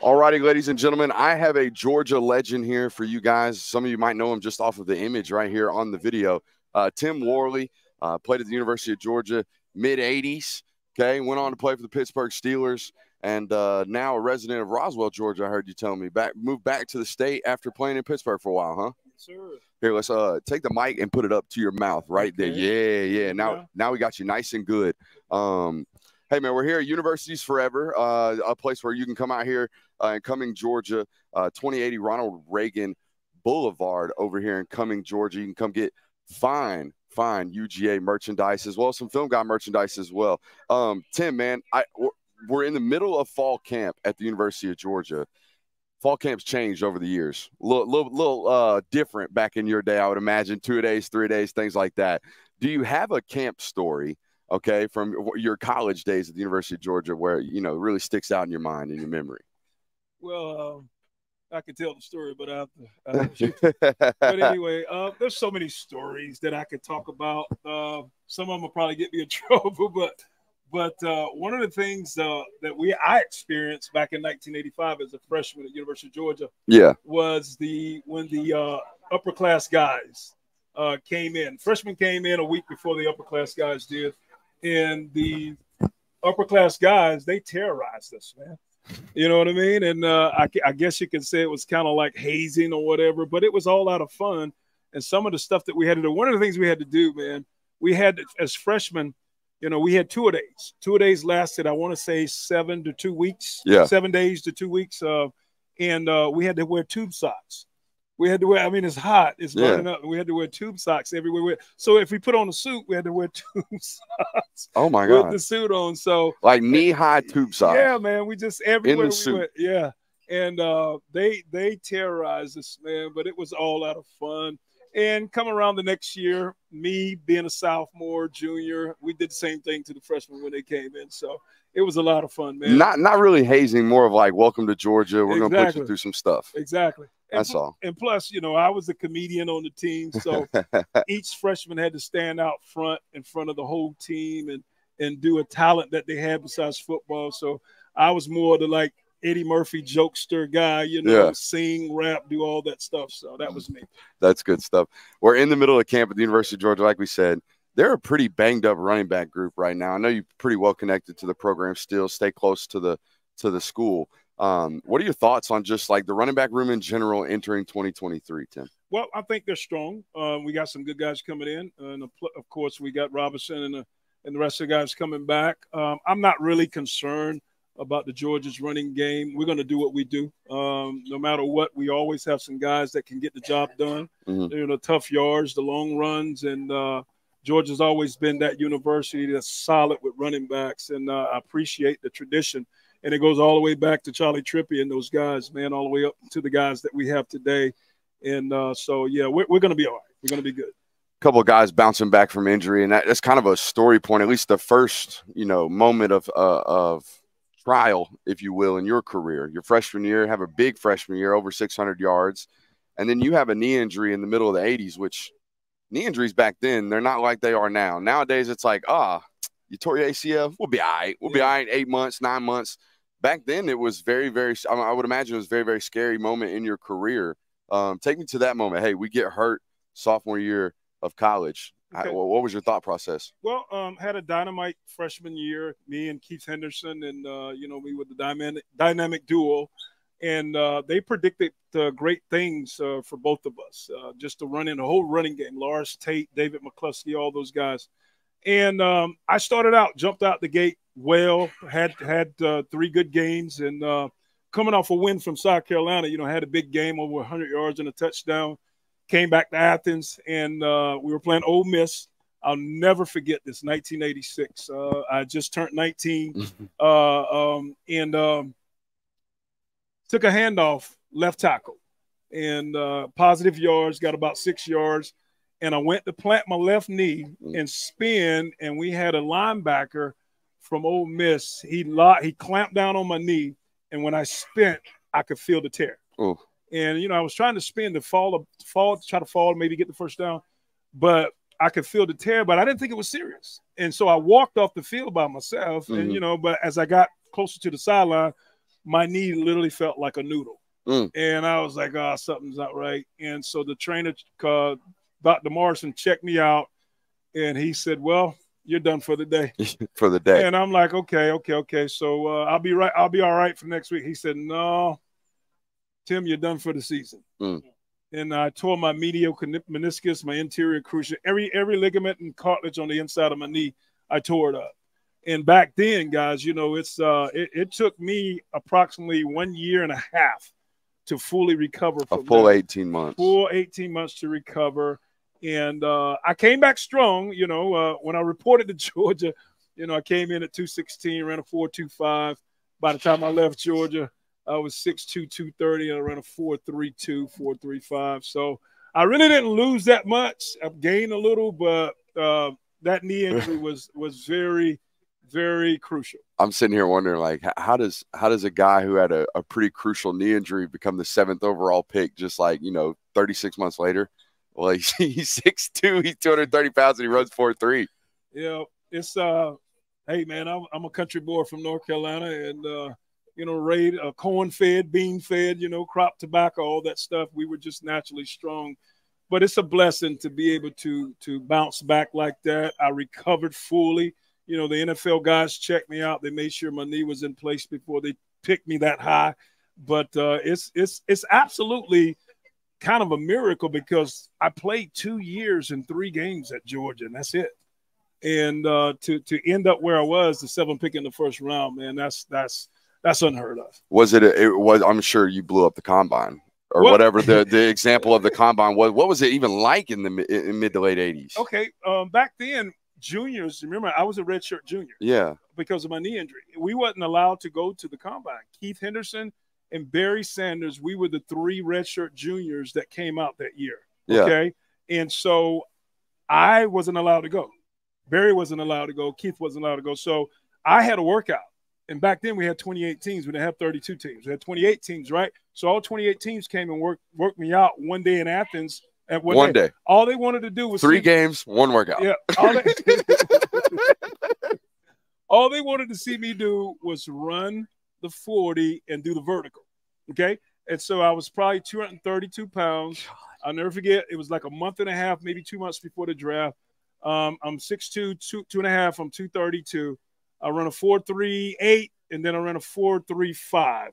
All righty, ladies and gentlemen, I have a Georgia legend here for you guys. Some of you might know him just off of the image right here on the video. Tim Worley played at the University of Georgia, mid-'80s. Okay, went on to play for the Pittsburgh Steelers, and now a resident of Roswell, Georgia. I heard you tell me. Moved back to the state after playing in Pittsburgh for a while, huh? Sure. Here, let's take the mic and put it up to your mouth right there. Yeah. Now we got you nice and good. Hey, man, we're here at Universities Forever, a place where you can come out here in Cumming, Georgia, 2080 Ronald Reagan Boulevard over here in Cumming, Georgia. You can come get fine UGA merchandise as well as some Film Guy merchandise as well. Tim, man, we're in the middle of fall camp at the University of Georgia. Fall camp's changed over the years. A little different back in your day, I would imagine. 2 days, 3 days, things like that. Do you have a camp story, okay, from your college days at the University of Georgia where, you know, really sticks out in your mind and your memory? Well, I could tell the story, but I have to But anyway, there's so many stories that I could talk about. Some of them will probably get me in trouble, but one of the things that I experienced back in 1985 as a freshman at University of Georgia, was when the upper class guys came in. Freshmen came in a week before the upper class guys did, and the upper class guys, they terrorized us, man. You know what I mean? And I guess you could say it was kind of like hazing or whatever, but it was all out of fun. And some of the stuff that we had to do, one of the things we had to do, man, we had as freshmen, you know, we had 2 days. 2 days lasted, I want to say 7 to 2 weeks. Yeah. 7 days to 2 weeks. And we had to wear tube socks. We had to wear, I mean, it's hot. It's burning up. We had to wear tube socks everywhere. So if we put on a suit, we had to wear tube socks. Oh, my God. With the suit on. So like knee-high tube socks. Yeah, man. We just everywhere in the suit. We went. Yeah. And they terrorized us, man. But it was all out of fun. And come around the next year, me being a sophomore, junior, we did the same thing to the freshmen when they came in. So it was a lot of fun, man. Not really hazing, more of like, welcome to Georgia. We're going to put you through some stuff. Exactly. That's all. And plus, you know, I was a comedian on the team. So each freshman had to stand out front in front of the whole team and do a talent that they had besides football. So I was more the like Eddie Murphy jokester guy, you know, sing, rap, do all that stuff. So that was me. That's good stuff. We're in the middle of camp at the University of Georgia, like we said. They're a pretty banged up running back group right now. I know you're pretty well connected to the program still, stay close to the school. What are your thoughts on just like the running back room in general entering 2023, Tim? Well, I think they're strong. We got some good guys coming in. And of course, we got Robinson and the rest of the guys coming back. I'm not really concerned about the Georgia's running game. We're going to do what we do. No matter what, we always have some guys that can get the job done. You know, tough yards, the long runs, and Georgia's always been that university that's solid with running backs, and I appreciate the tradition. And it goes all the way back to Charlie Trippi and those guys, man, all the way up to the guys that we have today. And so, yeah, we're going to be all right. We're going to be good. A couple of guys bouncing back from injury, and that's kind of a story point, at least the first, you know, moment of trial, if you will, in your career. Your freshman year, have a big freshman year, over 600 yards, and then you have a knee injury in the middle of the 80s, which knee injuries back then, they're not like they are now. Nowadays, it's like, you tore your ACL, we'll be all right. We'll be all right 8 months, 9 months. Back then, it was very, very – I would imagine it was a very, very scary moment in your career. Take me to that moment. Hey, we get hurt sophomore year of college. Okay. What was your thought process? Well, had a dynamite freshman year, me and Keith Henderson, and, you know, we were the dynamic duo. And they predicted great things for both of us, just to run in the whole running game. Lars Tate, David McCluskey, all those guys. And I started out, jumped out the gate well, had 3 good games, and coming off a win from South Carolina, you know, had a big game, over 100 yards and a touchdown. Came back to Athens, and we were playing Ole Miss. I'll never forget this, 1986. I just turned 19, and took a handoff, left tackle, and positive yards, got about 6 yards. And I went to plant my left knee and spin, and we had a linebacker from Ole Miss. He clamped down on my knee, and when I spent, I could feel the tear. Oh. And, you know, I was trying to spin to try to fall, maybe get the first down, but I could feel the tear, but I didn't think it was serious. And so I walked off the field by myself, and, you know, but as I got closer to the sideline, my knee literally felt like a noodle. Mm. And I was like, oh, something's not right. And so the trainer, Dr. Morrison, checked me out, and he said, well, you're done for the day. For the day. And I'm like, okay. So I'll be all right for next week. He said, no, Tim, you're done for the season. Mm. And I tore my medial meniscus, my anterior cruciate, every ligament and cartilage on the inside of my knee, I tore it up. And back then, guys, you know, it took me approximately 1.5 years to fully recover from a full that. 18 months. Full 18 months to recover. And I came back strong, you know, when I reported to Georgia, you know, I came in at 216, ran a 4.25. By the time I left Georgia, I was 6'2", 230, and I ran a 4.32, 4.35. So I really didn't lose that much. I've gained a little, but that knee injury was very, very crucial. I'm sitting here wondering, like, how does a guy who had a pretty crucial knee injury become the 7th overall pick just like, you know, 36 months later? Well, he's 6'2", he's 230 pounds, and he runs 4.3. Yeah, it's hey man, I'm a country boy from North Carolina, and you know, corn-fed, bean-fed, you know, crop tobacco, all that stuff. We were just naturally strong. But it's a blessing to be able to bounce back like that. I recovered fully. You know, the NFL guys checked me out. They made sure my knee was in place before they picked me that high. But it's absolutely kind of a miracle, because I played 2 years and 3 games at Georgia, and that's it. And to end up where I was, the 7th pick in the first round, man, that's unheard of. Was it? It was. I'm sure you blew up the combine or whatever the example of the combine was. What was it even like in mid to late 80s? Okay, back then, juniors. Remember, I was a redshirt junior. Yeah. Because of my knee injury, we wasn't allowed to go to the combine. Keith Henderson and Barry Sanders, we were the 3 redshirt juniors that came out that year. Okay, yeah. And so I wasn't allowed to go. Barry wasn't allowed to go. Keith wasn't allowed to go. So I had a workout. And back then we had 28 teams. We didn't have 32 teams. We had 28 teams, right? So all 28 teams came and worked me out one day in Athens. At one day. All they wanted to do was 3 games, 1 workout. Yeah. All they wanted to see me do was run the 40 and do the vertical. Okay. And so I was probably 232 pounds. I'll never forget. It was like a month and a half, maybe 2 months before the draft. I'm 6'2", 2.5. I'm 232. I run a 4.38, and then I ran a 4.35.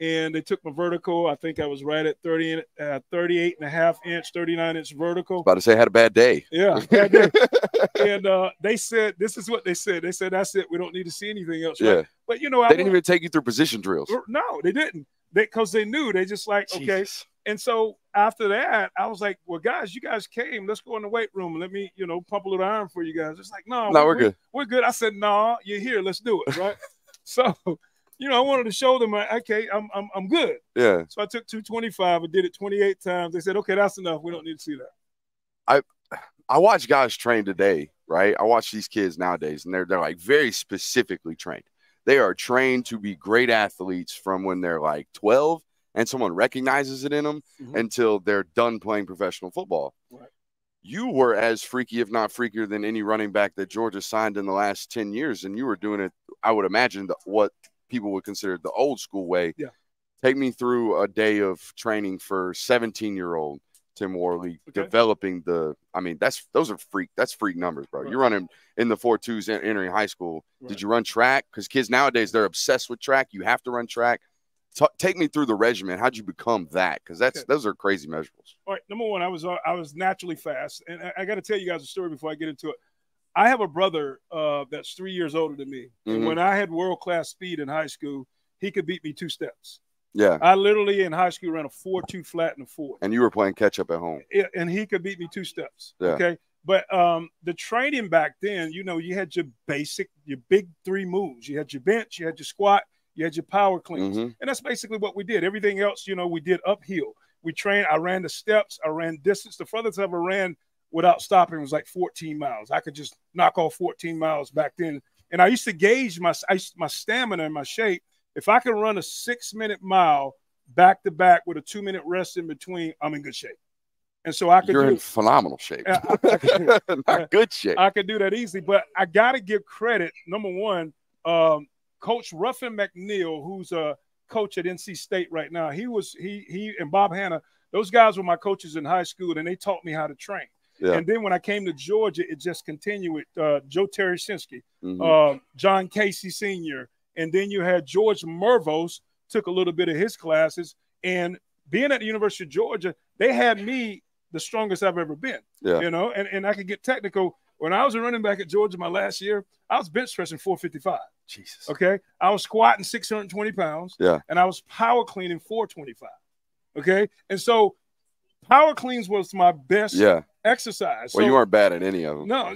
And they took my vertical. I think I was right at 38.5 inch, 39-inch vertical. About to say I had a bad day. Yeah, bad day. And they said, this is what they said. They said, that's it. We don't need to see anything else. Right? Yeah. But, you know, they didn't even take you through position drills. No, they didn't. Because they knew. They just like, okay. Jesus. And so after that, I was like, well, guys, you guys came. Let's go in the weight room and let me, you know, pump a little iron for you guys. It's like, no, we're good. We're good. I said, no, you're here. Let's do it, right? So, you know, I wanted to show them, okay, I'm good. Yeah. So I took 225 and did it 28 times. They said, okay, that's enough. We don't need to see that. I watch guys train today, right? I watch these kids nowadays, and they're like very specifically trained. They are trained to be great athletes from when they're like 12 and someone recognizes it in them until they're done playing professional football. Right. You were as freaky, if not freakier, than any running back that Georgia signed in the last 10 years, and you were doing it, I would imagine, what people would consider the old school way. Yeah. Take me through a day of training for 17-year-old Tim Worley, developing those are freak numbers, bro. Right. You're running in the 4.2s entering high school. Right. Did you run track? Because kids nowadays, they're obsessed with track. You have to run track. Take me through the regimen. How'd you become that? Because those are crazy measurables. All right, number one, I was naturally fast, and I got to tell you guys a story before I get into it. I have a brother that's 3 years older than me, and when I had world-class speed in high school, he could beat me 2 steps. Yeah, I literally in high school ran a 4.2 flat and a 4. And you were playing catch up at home. Yeah, and he could beat me 2 steps. Yeah. Okay, but the training back then, you know, you had your big 3 moves. You had your bench, you had your squat. You had your power cleans. And that's basically what we did. Everything else, you know, we did uphill. We trained. I ran the steps. I ran distance. The furthest I ever ran without stopping was like 14 miles. I could just knock off 14 miles back then. And I used to gauge my stamina and my shape. If I could run a 6-minute mile back-to-back with a 2-minute rest in between, I'm in good shape. And so I could You're in phenomenal shape. Not good shape. I could do that easily. But I got to give credit, number one, Coach Ruffin McNeil, who's a coach at NC State right now. He and Bob Hanna, those guys were my coaches in high school, and they taught me how to train. Yeah. And then when I came to Georgia, it just continued with Joe Tereshinski, John Casey Sr., and then you had George Mervos took a little bit of his classes. And being at the University of Georgia, they had me the strongest I've ever been. Yeah. You know, and I could get technical. When I was a running back at Georgia my last year, I was bench pressing 455. Jesus. Okay. I was squatting 620 pounds. Yeah. And I was power cleaning 425. Okay. And so power cleans was my best exercise. Well, you weren't bad at any of them. No.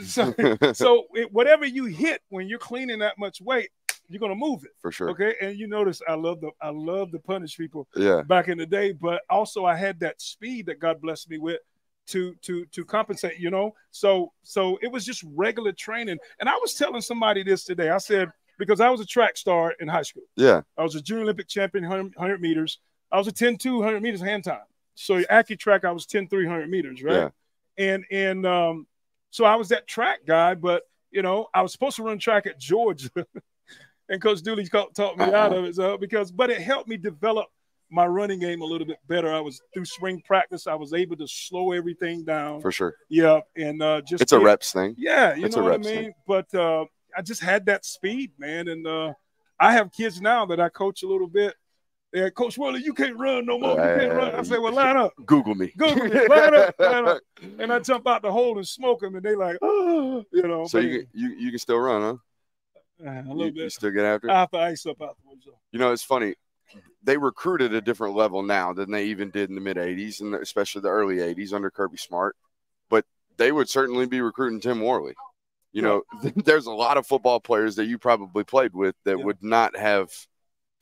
So whatever you hit when you're cleaning that much weight, you're gonna move it for sure. Okay. And you notice I love to punish people back in the day, but also I had that speed that God blessed me with to compensate, you know. So it was just regular training. And I was telling somebody this today. I said, because I was a track star in high school. Yeah. I was a junior Olympic champion, 100 meters. I was a 10-2, 100 meters hand time. So AccuTrack, I was 10-3, 100 meters, right? Yeah. And so I was that track guy, but, you know, I was supposed to run track at Georgia. And Coach Dooley taught me out of it. But it helped me develop my running game a little bit better. I was through spring practice. I was able to slow everything down. For sure. Yeah. And it's a reps thing. Yeah. You know what I mean? Thing. But I just had that speed, man. And I have kids now that I coach a little bit. Yeah, Coach Worley, you can't run no more. You can't run. I say, well, line up. Google me. Line up. And I jump out the hole and smoke them, and they like, oh, you know. So you can still run, huh? A little bit. You still get after it? I have to ice up afterwards. You know, it's funny. They recruit at a different level now than they even did in the mid-'80s, and especially the early '80s under Kirby Smart. But they would certainly be recruiting Tim Worley. You know, there's a lot of football players that you probably played with that would not have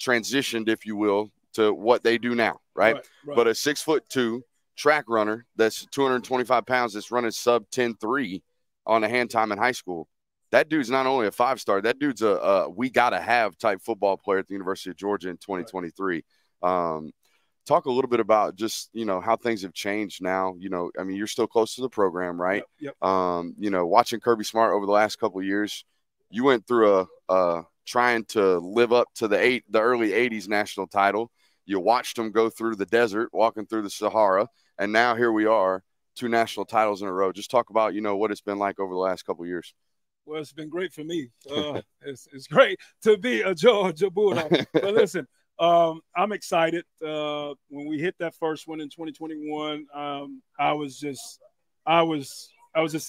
transitioned, if you will, to what they do now, right? But a 6'2" track runner that's 225 pounds that's running sub 10.3 on a hand time in high school. That dude's not only a 5-star, that dude's a we gotta have type football player at the University of Georgia in 2023. Talk a little bit about just, you know, how things have changed now. You know, I mean, you're still close to the program, right? Yep. You know, watching Kirby Smart over the last couple of years, you went through a trying to live up to the early 80s national title. You watched him go through the desert, walking through the Sahara, and now here we are, 2 national titles in a row. Just talk about, you know, what it's been like over the last couple of years. Well, it's been great for me. It's great to be a Georgia Bulldog. But listen, I'm excited. When we hit that first one in 2021, I was just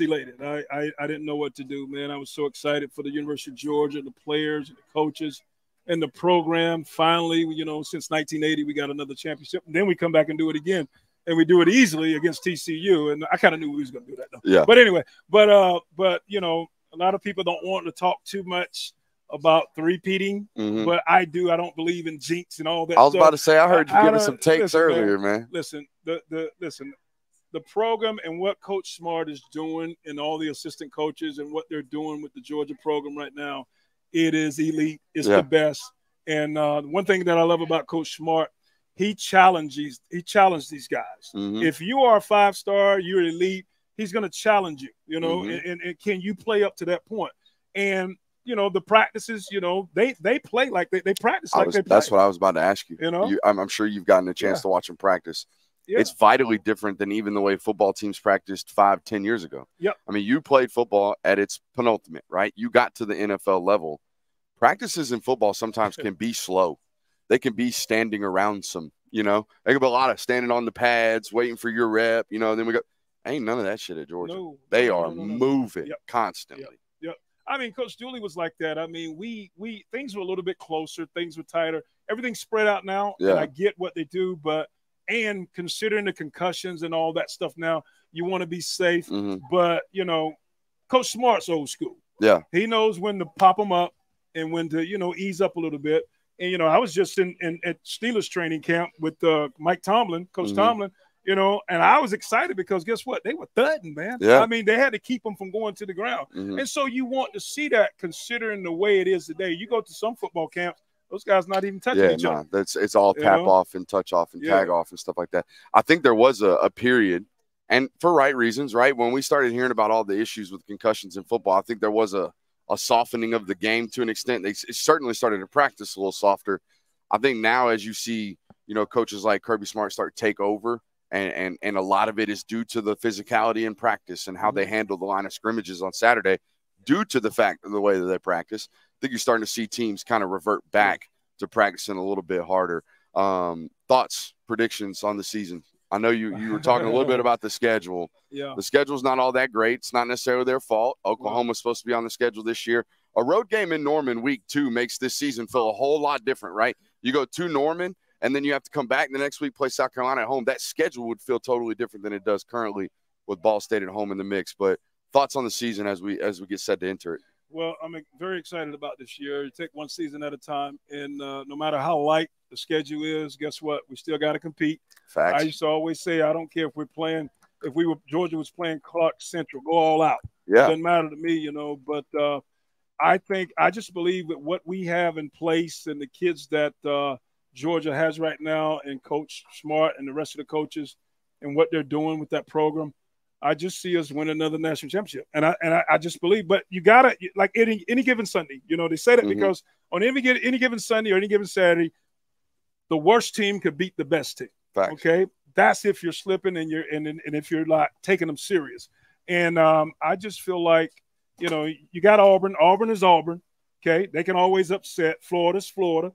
elated. I didn't know what to do, man. I was so excited for the University of Georgia, the players, the coaches, and the program. Finally, you know, since 1980, we got another championship. And then we come back and do it again. And we do it easily against TCU. And I kind of knew we was going to do that, though. Yeah. But anyway, but you know, a lot of people don't want to talk too much about three-peating, but I do. I don't believe in jinx and all that. I was about to say, I heard you giving some takes earlier, man. Listen, the program and what Coach Smart is doing and all the assistant coaches and what they're doing with the Georgia program right now, it is elite. It's the best. And one thing that I love about Coach Smart, he challenged these guys. If you are a 5-star, you're elite, he's going to challenge you, you know, and can you play up to that point? And, you know, the practices, you know, they play like they practice like they play. That's what I was about to ask you. You know, I'm sure you've gotten a chance to watch them practice. Yeah. It's vitally different than even the way football teams practiced 5-10 years ago. Yep. I mean, you played football at its penultimate, right? You got to the NFL level. Practices in football sometimes can be slow. They can be standing around some, you know. There can be a lot of standing on the pads, waiting for your rep, you know. Then we go, ain't none of that shit at Georgia. No, they are moving constantly. Yep. I mean, Coach Dooley was like that. I mean, we things were a little bit closer. Things were tighter. Everything's spread out now. Yeah. And I get what they do, but and considering the concussions and all that stuff now, you want to be safe. But, you know, Coach Smart's old school. Yeah. He knows when to pop them up and when to, you know, ease up a little bit. And, you know, I was just at Steelers training camp with Mike Tomlin, Coach Tomlin, you know, and I was excited because guess what? They were thudding, man. Yeah. I mean, they had to keep them from going to the ground. And so you want to see that considering the way it is today. You go to some football camps, those guys not even touching each other. It's all tap off and touch off and tag off and stuff like that. I think there was a period, and for right reasons, right? When we started hearing about all the issues with concussions in football, I think there was a softening of the game to an extent. They certainly started to practice a little softer. I think now as you see, coaches like Kirby Smart start to take over, and a lot of it is due to the physicality in practice and how they handle the line of scrimmages on Saturday due to the fact of the way that they practice. I think you're starting to see teams kind of revert back to practicing a little bit harder. Thoughts, predictions on the season? I know you were talking a little bit about the schedule. Yeah. The schedule's not all that great. It's not necessarily their fault. Oklahoma's supposed to be on the schedule this year. A road game in Norman week 2 makes this season feel a whole lot different, right? You go to Norman, and then you have to come back the next week, play South Carolina at home. That schedule would feel totally different than it does currently with Ball State at home in the mix. But thoughts on the season as we get set to enter it? Well, I'm very excited about this year. You take one season at a time, and no matter how light the schedule is, guess what? We still got to compete. Facts. I used to always say, I don't care if Georgia was playing Clark Central, go all out. Yeah. It doesn't matter to me, But I just believe that what we have in place and the kids that Georgia has right now, and Coach Smart and the rest of the coaches and what they're doing with that program, I just see us win another national championship. And I just believe, but you got to, like any given Sunday, they say that because on any given Sunday or any given Saturday, the worst team could beat the best team. Facts. Okay. That's if you're slipping and if you're like taking them serious. And I just feel like, you got Auburn. Auburn is Auburn. Okay. They can always upset. Florida's Florida,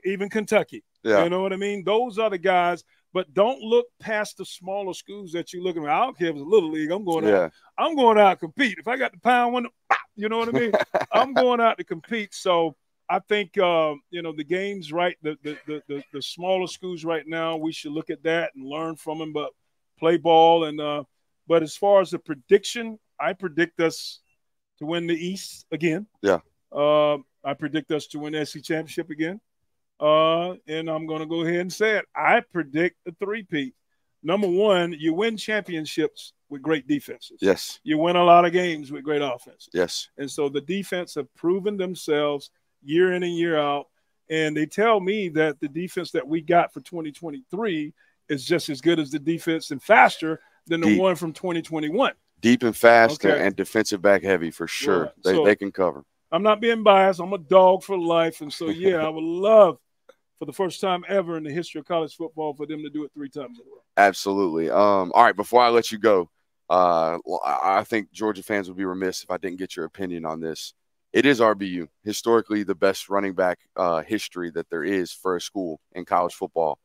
even Kentucky. Yeah. You know what I mean? Those are the guys. But don't look past the smaller schools that you're looking at. I don't care if it's a little league. I'm going out. I'm going out to compete. If I got the pound one, you know what I mean? I'm going out to compete. So I think the games right, the smaller schools right now, we should look at that and learn from them. But play ball but as far as the prediction, I predict us to win the East again. Yeah. I predict us to win the SEC championship again. And I'm going to go ahead and say it. I predict a three-peat. Number one, you win championships with great defenses. Yes. You win a lot of games with great offenses. Yes. And so the defense have proven themselves year in and year out. And they tell me that the defense that we got for 2023 is just as good as the defense and faster than the one from 2021. Deep and fast and defensive back heavy for sure. Right. They can cover. I'm not being biased. I'm a dog for life. And so, I would love for the first time ever in the history of college football for them to do it 3 times in a row. Absolutely. All right, before I let you go, I think Georgia fans would be remiss if I didn't get your opinion on this. It is RBU, historically the best running back history that there is for a school in college football.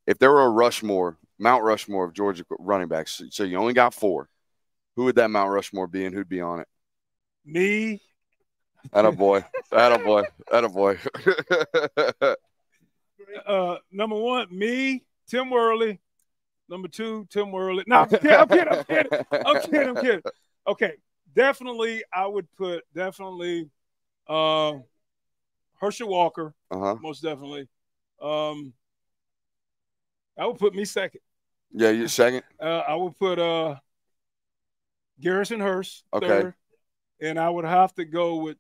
If there were a Mount Rushmore of Georgia running backs, so you only got 4, who would that Mount Rushmore be and who'd be on it? Me. Attaboy. Attaboy. Attaboy. Number 1, me, Tim Worley. Number 2, Tim Worley. No, I'm kidding. Okay, definitely I would put Herschel Walker, most definitely. I would put me second. Yeah, you're second? I would put Garrison Hurst third. And I would have to go with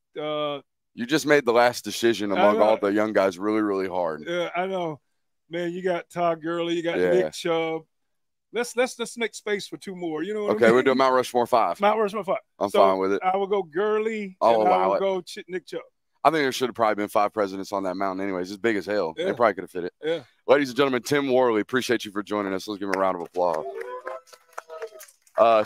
you just made the last decision among all the young guys really, really hard. Yeah, I know. Man, you got Todd Gurley, you got Nick Chubb. Let's make space for 2 more. You know what I mean? We'll do Mount Rushmore 5. Mount Rushmore 5. I'm fine with it. I would go Gurley and I would go Nick Chubb. I think there should have probably been 5 presidents on that mountain anyways. It's big as hell. Yeah. They probably could have fit it. Yeah. Ladies and gentlemen, Tim Worley, appreciate you for joining us. Let's give him a round of applause.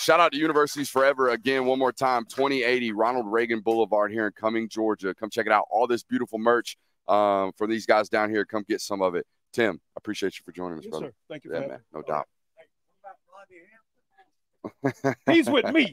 Shout out to Universities Forever again, one more time, 2080 Ronald Reagan Boulevard here in Cumming, Georgia. Come check it out. All this beautiful merch for these guys down here. Come get some of it. Tim, I appreciate you for joining us, brother. Sir. Thank you. Yeah, man, no doubt. He's with me.